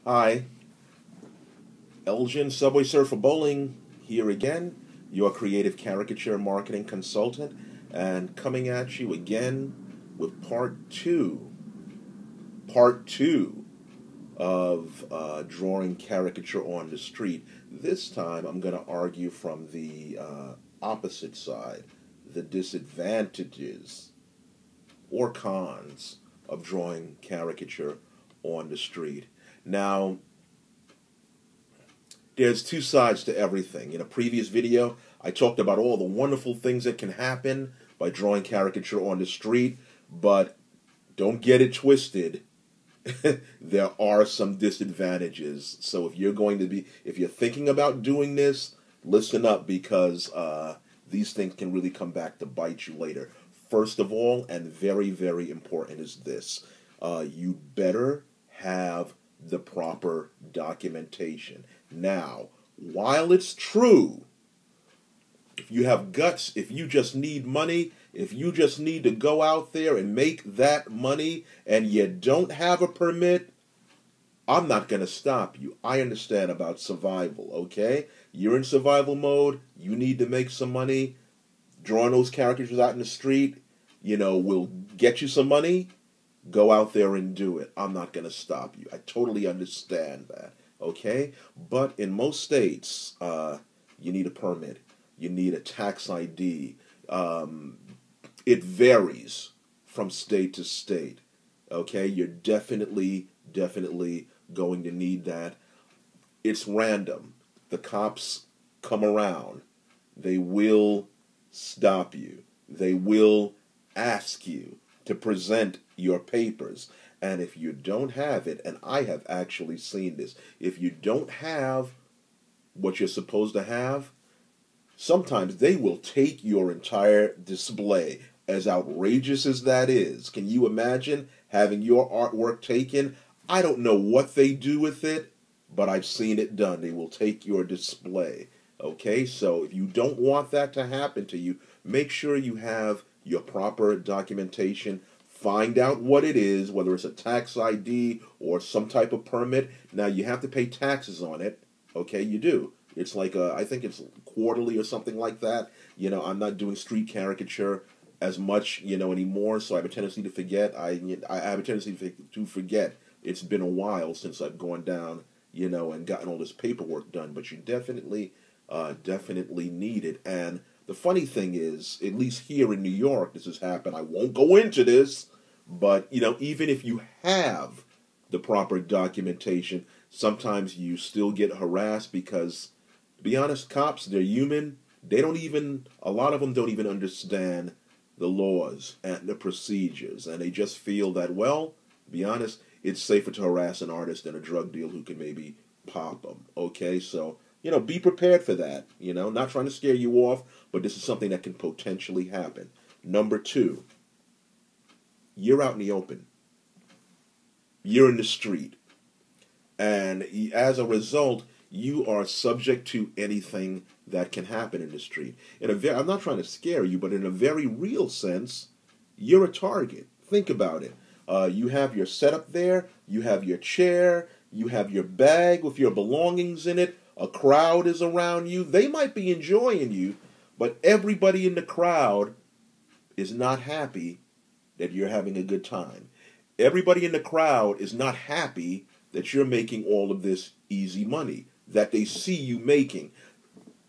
Hi, Elgin Subway Surfer Bowling here again, your creative caricature marketing consultant, and coming at you again with part two of drawing caricature on the street. This time I'm going to argue from the opposite side, the disadvantages or cons of drawing caricature on the street. Now, there's two sides to everything. In a previous video, I talked about all the wonderful things that can happen by drawing caricature on the street, but don't get it twisted. There are some disadvantages. So if you're thinking about doing this, listen up because these things can really come back to bite you later. First of all, and very, very important, is this. You better have the proper documentation. Now, while it's true, if you have guts, if you just need money, if you just need to go out there and make that money and you don't have a permit, I'm not going to stop you. I understand about survival, okay? You're in survival mode. You need to make some money. Drawing those characters out in the street, will get you some money. Go out there and do it. I'm not going to stop you. I totally understand that, okay? But in most states, you need a permit. You need a tax ID. It varies from state to state, okay? You're definitely going to need that. It's random. The cops come around. They will stop you. They will ask you to present your papers. And if you don't have it, and I have actually seen this, if you don't have what you're supposed to have, sometimes they will take your entire display. As outrageous as that is, can you imagine having your artwork taken? I don't know what they do with it, but I've seen it done. They will take your display. Okay, so if you don't want that to happen to you, make sure you have your proper documentation. Find out what it is, whether it's a tax ID or some type of permit. Now, you have to pay taxes on it. Okay, you do. It's like, I think it's quarterly or something like that. I'm not doing street caricature as much, anymore, so I have a tendency to forget. I have a tendency to forget. It's been a while since I've gone down, and gotten all this paperwork done. But you definitely need it. And the funny thing is, at least here in New York, this has happened. I won't go into this, but, even if you have the proper documentation, sometimes you still get harassed because, to be honest, cops, they're human. A lot of them don't even understand the laws and the procedures, and they just feel that, well, to be honest, it's safer to harass an artist than a drug dealer who can maybe pop them, okay? So, be prepared for that, not trying to scare you off, but this is something that can potentially happen. Number two, you're out in the open. You're in the street. And as a result, you are subject to anything that can happen in the street. I'm not trying to scare you, but in a very real sense, you're a target. Think about it. You have your setup there, you have your chair, you have your bag with your belongings in it, a crowd is around you. They might be enjoying you, but everybody in the crowd is not happy that you're having a good time. Everybody in the crowd is not happy that you're making all of this easy money, that they see you making.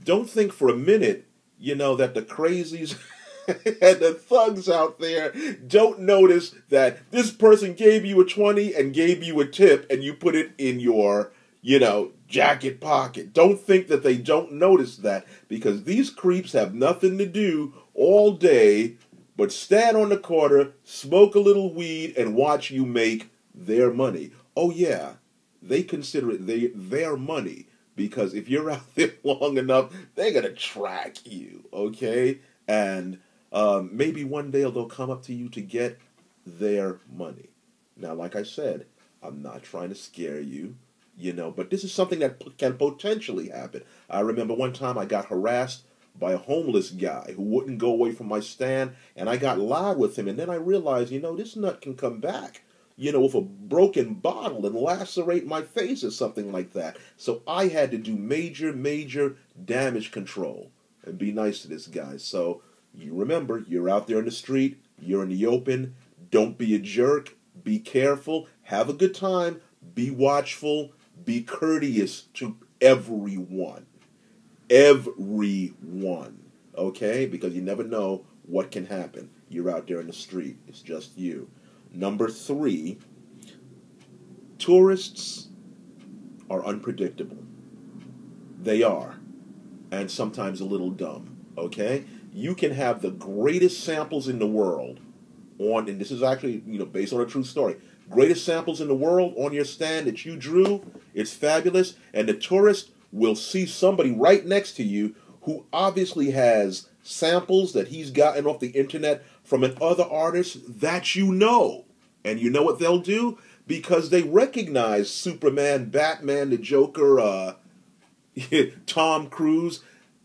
Don't think for a minute, that the crazies and the thugs out there don't notice that this person gave you a 20 and gave you a tip and you put it in your, jacket pocket. Don't think that they don't notice that, because these creeps have nothing to do all day but stand on the corner, smoke a little weed, and watch you make their money. Oh yeah, they consider it their money, because if you're out there long enough, they're going to track you, okay? And maybe one day they'll come up to you to get their money. Now, like I said, I'm not trying to scare you, but this is something that can potentially happen. I remember one time I got harassed by a homeless guy who wouldn't go away from my stand, and I got loud with him, and then I realized, this nut can come back. with a broken bottle and lacerate my face or something like that. So I had to do major damage control and be nice to this guy. So you remember, you're out there in the street, you're in the open, don't be a jerk, be careful, have a good time, be watchful, be courteous to everyone. Everyone. Okay? Because you never know what can happen. You're out there in the street. It's just you. Number 3, tourists are unpredictable. They are. And sometimes a little dumb. Okay? You can have the greatest samples in the world on, and this is actually, based on a true story, greatest samples in the world on your stand that you drew. It's fabulous. And the tourist will see somebody right next to you who obviously has samples that he's gotten off the internet from another artist that you know. And you know what they'll do? Because they recognize Superman, Batman, the Joker, Tom Cruise.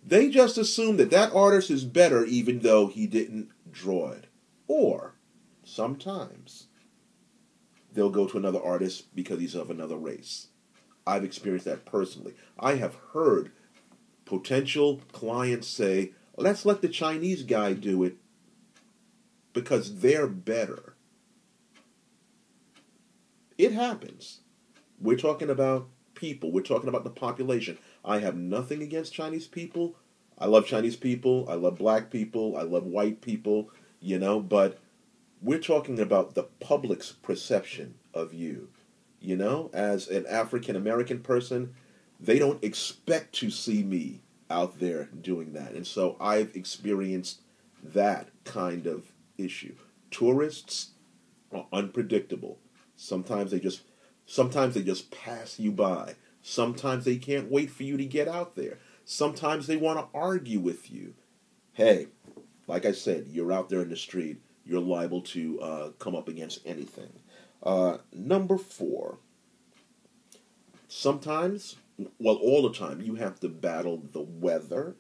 They just assume that that artist is better even though he didn't draw it. Or sometimes they'll go to another artist because he's of another race. I've experienced that personally. I have heard potential clients say, let's let the Chinese guy do it because they're better. It happens. We're talking about people. We're talking about the population. I have nothing against Chinese people. I love Chinese people. I love black people. I love white people, but we're talking about the public's perception of you. As an African American person, they don't expect to see me out there doing that. And so I've experienced that kind of issue. Tourists are unpredictable. Sometimes they just pass you by. Sometimes they can't wait for you to get out there. Sometimes they want to argue with you. Hey, like I said, you're out there in the street. You're liable to come up against anything. Number 4. Sometimes, all the time, you have to battle the weather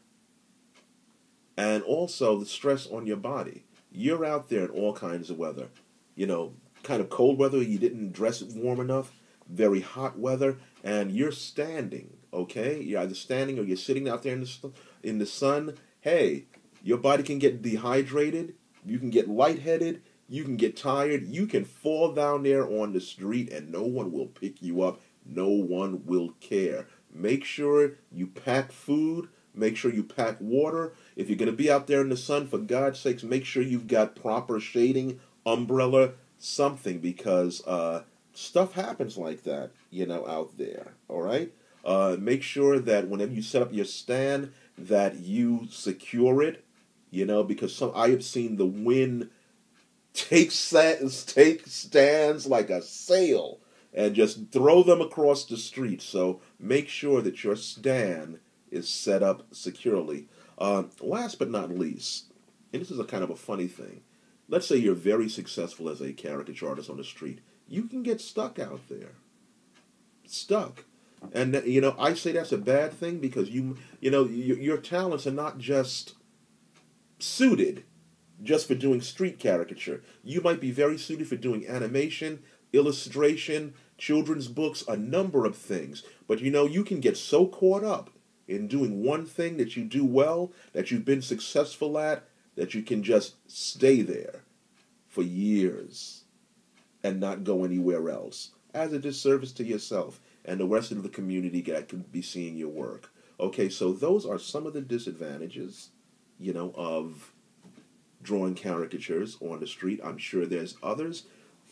and also the stress on your body. You're out there in all kinds of weather. Kind of cold weather, you didn't dress it warm enough, very hot weather, and you're standing, okay? You're either standing or you're sitting out there in the sun. Hey, your body can get dehydrated, you can get lightheaded, you can get tired, you can fall down there on the street and no one will pick you up, no one will care. Make sure you pack food, make sure you pack water. If you're going to be out there in the sun, for God's sakes, make sure you've got proper shading, umbrella, something, because stuff happens like that, out there, all right? Make sure that whenever you set up your stand that you secure it, because I have seen the wind take stands like a sail and just throw them across the street. So make sure that your stand is set up securely. Last but not least, and this is a kind of a funny thing, let's say you're very successful as a caricature artist on the street. You can get stuck out there. Stuck. And, I say that's a bad thing because, your talents are not just suited just for doing street caricature. You might be very suited for doing animation, illustration, children's books, a number of things. But, you can get so caught up in doing one thing that you do well, that you've been successful at, that you can just stay there for years and not go anywhere else, as a disservice to yourself and the rest of the community that could be seeing your work. Okay, so those are some of the disadvantages, of drawing caricatures on the street. I'm sure there's others.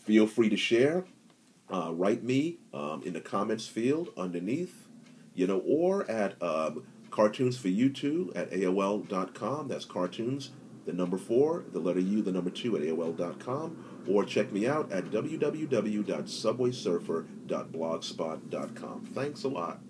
Feel free to share. Write me in the comments field underneath, or at Cartoons for You Two at AOL.com. That's cartoons, the number 4, the letter U, the number 2 at AOL.com. Or check me out at www.subwaysurfer.blogspot.com. Thanks a lot.